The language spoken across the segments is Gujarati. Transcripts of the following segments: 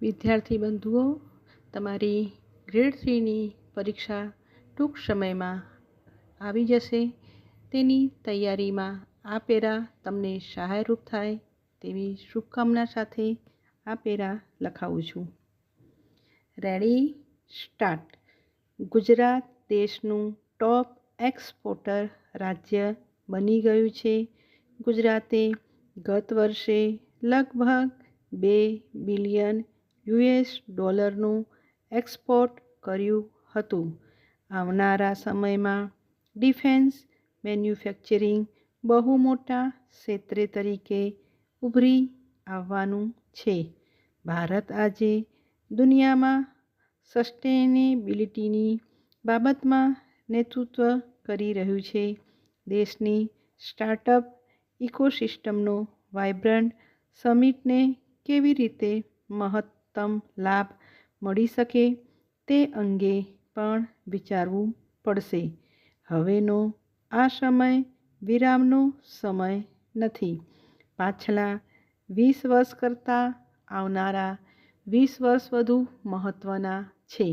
વિદ્યાર્થી બંધુઓ, તમારી ગ્રેડ 3ની પરીક્ષા ટૂંક સમયમાં આવી જશે. તેની તૈયારીમાં આ પેરા તમને સહાયરૂપ થાય તેવી શુભકામના સાથે આ પેરા લખાવું છું. Ready, start. ગુજરાત દેશનું ટોપ એક્સપોર્ટર રાજ્ય બની ગયું છે. ગુજરાતે ગત વર્ષે લગભગ $2 બિલિયન નું એક્સપોર્ટ કર્યું હતું. આવનારા સમયમાં ડિફેન્સ મેન્યુફેક્ચરિંગ બહુ મોટા ક્ષેત્ર તરીકે ઉભરી આવવાનું છે. ભારત આજે દુનિયામાં સસ્ટેનેબિલિટીની બાબતમાં નેતૃત્વ કરી રહ્યું છે. દેશની સ્ટાર્ટઅપ ઇકોસિસ્ટમનો વાઇબ્રન્ટ સમિટને કેવી રીતે મહત્તમ લાભ મળી શકે તે અંગે પણ વિચારવું પડશે. હવેનો આ સમય વિરામનો સમય નથી. પાછલા 20 વર્ષ કરતાં આવનારા 20 વર્ષ વધુ મહત્ત્વના છે.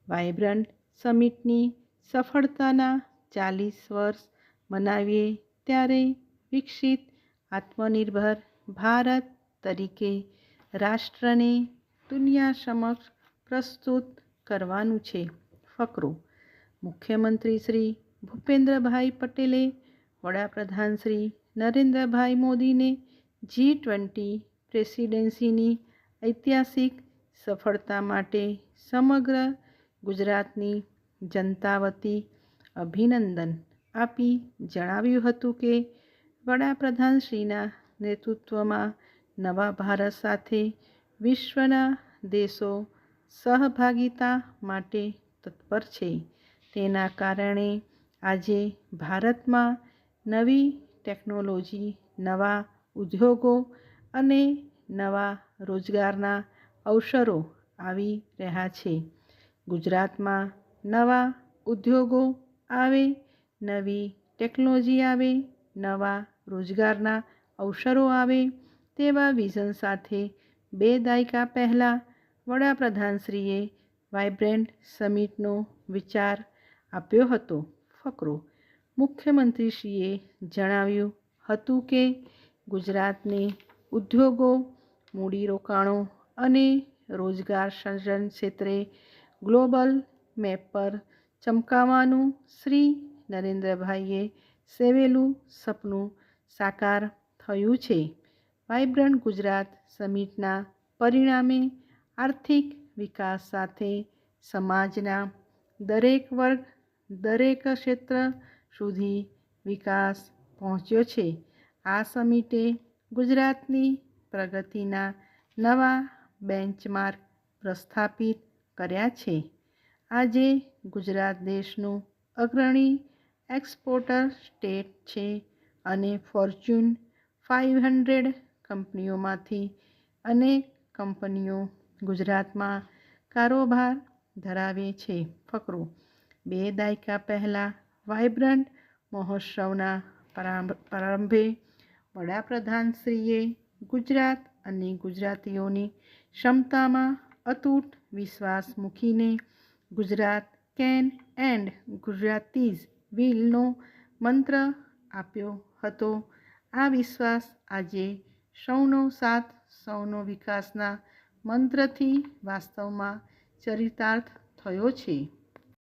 વાઇબ્રન્ટ સમિટની સફળતાના 40 વર્ષ મનાવીએ ત્યારે વિકસિત આત્મનિર્ભર ભારત તરીકે રાષ્ટ્રને દુનિયા સમક્ષ પ્રસ્તુત કરવાનું છે. ફકરો. મુખ્યમંત્રી શ્રી ભૂપેન્દ્રભાઈ પટેલે વડાપ્રધાન શ્રી નરેન્દ્રભાઈ મોદીને G20 પ્રેસિડેન્સીની ઐતિહાસિક સફળતા માટે સમગ્ર ગુજરાતની જનતા વતી અભિનંદન આપી જણાવ્યું હતું કે વડાપ્રધાનશ્રીના નેતૃત્વમાં નવા ભારત સાથે વિશ્વના દેશો સહભાગિતા માટે તત્પર છે. તેના કારણે આજે ભારતમાં નવી ટેકનોલોજી, નવા ઉદ્યોગો અને નવા રોજગારના અવસરો આવી રહ્યા છે. ગુજરાતમાં નવા ઉદ્યોગો આવે, નવી ટેકનોલોજી આવે, નવા રોજગારના અવસરો આવે તેવા વિઝન સાથે 2 દાયકા પહેલાં વડાપ્રધાનશ્રીએ વાઇબ્રન્ટ સમિટનો વિચાર આપ્યો હતો. ફકરો. મુખ્યમંત્રીશ્રીએ જણાવ્યું હતું કે ગુજરાતને ઉદ્યોગો, મૂડીરોકાણો અને રોજગાર સર્જન ક્ષેત્રે ગ્લોબલ મેપ પર ચમકાવવાનું શ્રી નરેન્દ્રભાઈએ સેવેલું સપનું સાકાર થયું છે. વાઇબ્રન્ટ ગુજરાત સમિટના પરિણામે આર્થિક વિકાસ સાથે સમાજના દરેક વર્ગ, દરેક ક્ષેત્ર સુધી વિકાસ પહોંચ્યો છે. આ સમિટે ગુજરાતની પ્રગતિના નવા બેન્ચમાર્ક પ્રસ્થાપિત કર્યા છે. આજે ગુજરાત દેશનું અગ્રણી એક્સપોર્ટર સ્ટેટ છે અને ફોર્ચ્યુન 500 કંપનીઓમાંથી અનેક કંપનીઓ ગુજરાતમાં કારોબાર ધરાવે છે. ફકરો. 2 દાયકા પહેલાં વાઇબ્રન્ટ મહોત્સવના પ્રારંભે વડાપ્રધાનશ્રીએ ગુજરાત અને ગુજરાતીઓની ક્ષમતામાં અતૂટ વિશ્વાસ મૂકીને ગુજરાત કેન એન્ડ ગુજરાતીઝ વિલનો મંત્ર આપ્યો હતો. આ વિશ્વાસ આજે સૌનો સાથ સૌનો વિકાસના મંત્રથી વાસ્તવમાં ચરિતાર્થ થયો છે.